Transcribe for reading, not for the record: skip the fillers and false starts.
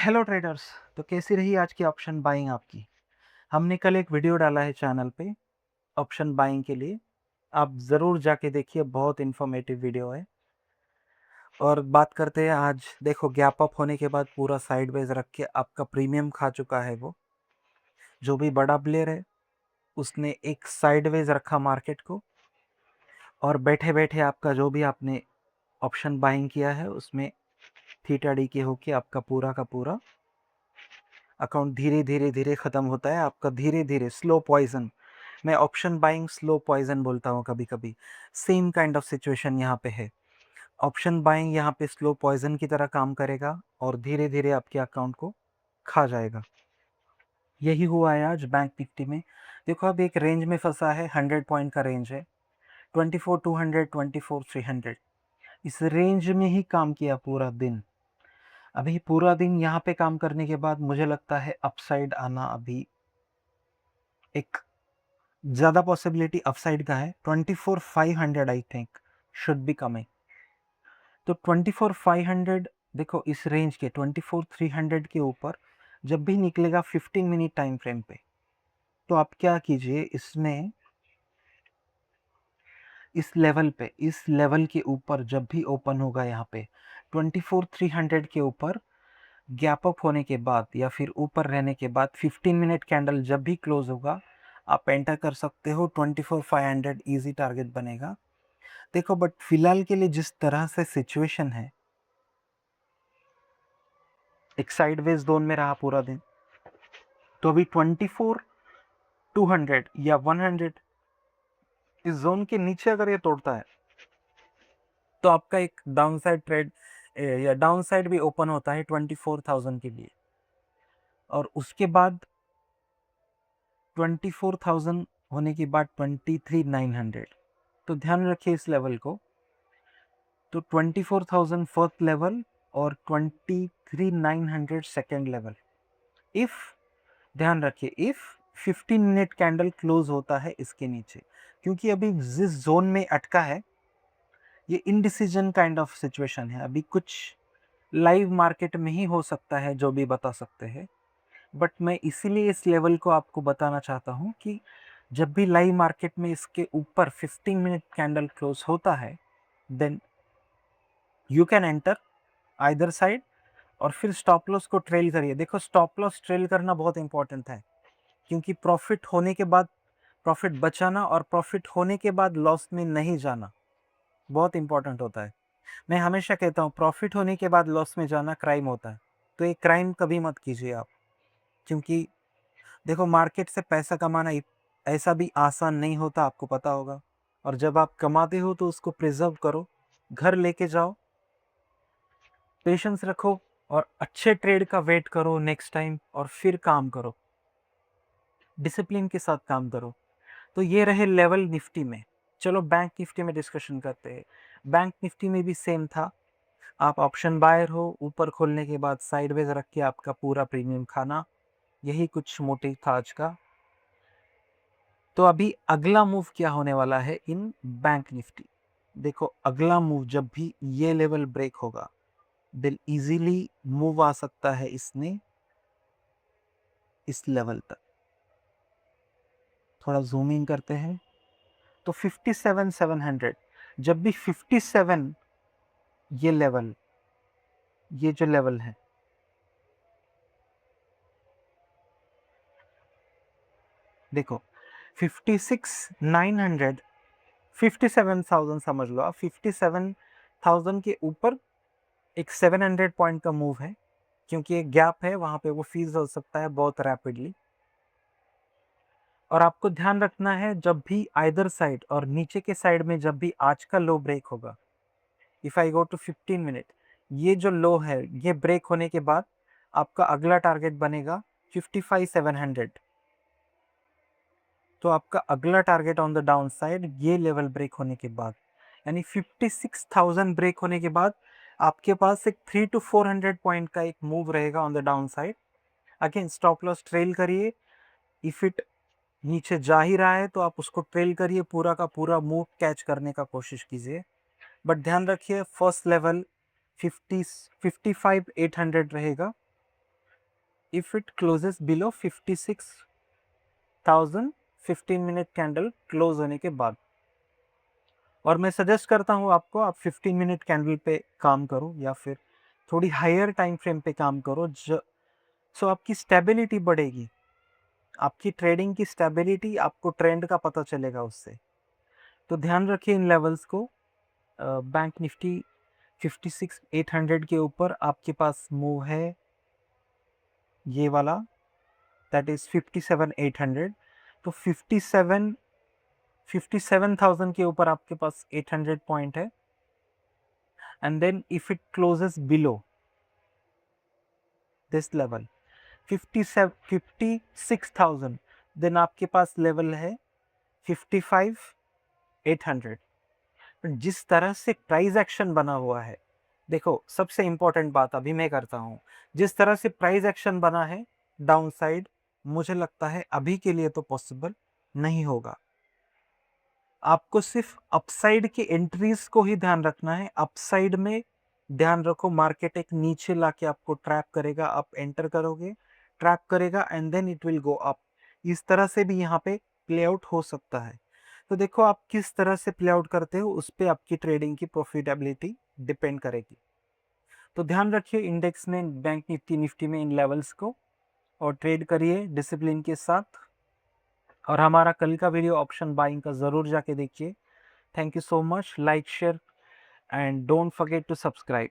Hello traders. तो कैसी रही आज की ऑप्शन बाइंग आपकी? हमने कल एक वीडियो डाला है चैनल पे ऑप्शन बाइंग के लिए। आप ज़रूर जाके देखिए, बहुत इन्फॉर्मेटिव वीडियो है। और बात करते हैं आज। देखो, गैप अप होने के बाद पूरा साइडवेज रख के आपका प्रीमियम खा चुका है वो। जो भी बड़ा प्लेयर है उसने एक साइडवेज रखा मार्केट को, और बैठे बैठे आपका जो भी आपने ऑप्शन बाइंग किया है उसमें थीटा डी के होके आपका पूरा का पूरा अकाउंट धीरे धीरे धीरे ख़त्म होता है आपका, धीरे धीरे स्लो पॉइजन। मैं ऑप्शन बाइंग स्लो पॉइजन बोलता हूँ कभी कभी। सेम काइंड ऑफ सिचुएशन यहाँ पे है। ऑप्शन बाइंग यहाँ पे स्लो पॉइजन की तरह काम करेगा और धीरे धीरे आपके अकाउंट को खा जाएगा। यही हुआ है आज बैंक निफ्टी में। देखो, अब एक रेंज में फंसा है, 100 पॉइंट का रेंज है। 24,200, 24,300, इस रेंज में ही काम किया पूरा दिन। अभी पूरा दिन यहाँ पे काम करने के बाद मुझे लगता है अपसाइड आना अभी एक ज़्यादा पॉसिबिलिटी अपसाइड का है। 24,500 I think should be coming. तो 24,500, देखो इस रेंज के 24,300 के ऊपर जब भी निकलेगा 15 मिनट टाइम फ्रेम पे, तो आप क्या कीजिए, इसमें इस लेवल के ऊपर जब भी ओपन होगा यहाँ पे 24,300 के ऊपर, गैप अप होने के बाद या फिर ऊपर रहने के बाद 15 मिनट कैंडल जब भी क्लोज होगा, आप एंटर कर सकते हो। 24,500 इजी टारगेट बनेगा। देखो, बट फिलहाल के लिए जिस तरह से सिचुएशन है, एक साइडवेज जोन में रहा पूरा दिन, तो अभी 24,200 या 100 इस जोन के नीचे अगर ये तोड़ता है तो आपका एक डाउनसाइड ट्रेड या डाउनसाइड भी ओपन होता है 24,000 के लिए। और उसके बाद 24,000 होने के बाद 23,900, तो ध्यान रखिए इस लेवल को। तो 24,000 फर्स्ट लेवल और 23,900 सेकेंड लेवल। इफ ध्यान रखिए, इफ 15 मिनट कैंडल क्लोज होता है इसके नीचे, क्योंकि अभी जिस जोन में अटका है ये इनडिसीजन काइंड ऑफ सिचुएशन है। अभी कुछ लाइव मार्केट में ही हो सकता है जो भी बता सकते हैं, बट मैं इसीलिए इस लेवल को आपको बताना चाहता हूँ कि जब भी लाइव मार्केट में इसके ऊपर 15 मिनट कैंडल क्लोज होता है, then you can enter either side और फिर स्टॉप लॉस को ट्रेल करिए। देखो, स्टॉप लॉस ट्रेल करना बहुत इंपॉर्टेंट है, क्योंकि प्रॉफिट होने के बाद प्रॉफिट बचाना और प्रॉफिट होने के बाद लॉस में नहीं जाना बहुत इंपॉर्टेंट होता है। मैं हमेशा कहता हूँ, प्रॉफिट होने के बाद लॉस में जाना क्राइम होता है। तो ये क्राइम कभी मत कीजिए आप, क्योंकि देखो, मार्केट से पैसा कमाना ऐसा भी आसान नहीं होता, आपको पता होगा। और जब आप कमाते हो तो उसको प्रिजर्व करो, घर लेके जाओ, पेशेंस रखो और अच्छे ट्रेड का वेट करो नेक्स्ट टाइम, और फिर काम करो, डिसिप्लिन के साथ काम करो। तो ये रहे लेवल निफ्टी में। चलो बैंक निफ्टी में डिस्कशन करते हैं। बैंक निफ्टी में भी सेम था। आप ऑप्शन बायर हो, ऊपर खोलने के बाद साइडवेज रख के आपका पूरा प्रीमियम खाना, यही कुछ मोटिव था आज का। तो अभी अगला मूव क्या होने वाला है इन बैंक निफ्टी? देखो, अगला मूव जब भी ये लेवल ब्रेक होगा, देन इजीली मूव आ सकता है इसने इस लेवल तक। थोड़ा जूमिंग करते हैं तो 57,700, जब भी 57, ये लेवल, ये जो लेवल है, देखो 56,900, 57,000 समझ लो आप। 57,000 के ऊपर एक 700 पॉइंट का मूव है, क्योंकि एक गैप है वहां पे, वो फीस हो सकता है बहुत रैपिडली। और आपको ध्यान रखना है, जब भी आइदर साइड और नीचे के साइड में जब भी आज का लो ब्रेक होगा, if I go to 15 minute, ये जो लो है ये ब्रेक होने के बाद आपका अगला टारगेट बनेगा 55,700। तो आपका अगला target on the down side ये लेवल ब्रेक होने के बाद, यानी 56,000 ब्रेक होने के बाद आपके पास एक 300 to 400 पॉइंट का एक मूव रहेगा on the down side. Again stop loss trail करिए। इफ इट नीचे जा ही रहा है तो आप उसको ट्रेल करिए, पूरा का पूरा मूव कैच करने का कोशिश कीजिए। बट ध्यान रखिए, फर्स्ट लेवल 55,800 रहेगा, if it closes below 56,000 15 minute candle close होने के बाद। और मैं सजेस्ट करता हूँ आपको, आप 15 मिनट कैंडल पे काम करो या फिर थोड़ी हायर टाइम फ्रेम पे काम करो, सो आपकी स्टेबिलिटी बढ़ेगी, आपकी ट्रेडिंग की स्टेबिलिटी, आपको ट्रेंड का पता चलेगा उससे। तो ध्यान रखिए इन लेवल्स को। बैंक निफ्टी 56,800 के ऊपर आपके पास मूव है ये वाला, दैट इज 57,800। तो 57,000 के ऊपर आपके पास 800 पॉइंट है। And then if it closes below this level 56,000, then आपके पास लेवल है 55,800। जिस तरह से प्राइस एक्शन बना हुआ है, देखो सबसे इंपॉर्टेंट बात अभी मैं करता हूं, जिस तरह से प्राइस एक्शन बना है डाउन साइड, मुझे लगता है अभी के लिए तो पॉसिबल नहीं होगा। आपको सिर्फ अपसाइड की एंट्रीज को ही ध्यान रखना है। अपसाइड में ध्यान रखो, मार्केट एक नीचे लाके आपको ट्रैप करेगा, आप एंटर करोगे, ट्रैप करेगा and then it will go up. इस तरह से भी यहाँ पे प्ले आउट हो सकता है। तो देखो आप किस तरह से प्ले आउट करते हो, उस पर आपकी ट्रेडिंग की प्रॉफिटेबिलिटी डिपेंड करेगी। तो ध्यान रखिए इंडेक्स में, बैंक निफ्टी निफ्टी में इन लेवल्स को, और ट्रेड करिए डिसिप्लिन के साथ। और हमारा कल का वीडियो ऑप्शन बाइंग का ज़रूर जाके देखिए। Thank you so much. Like, share and don't forget to subscribe.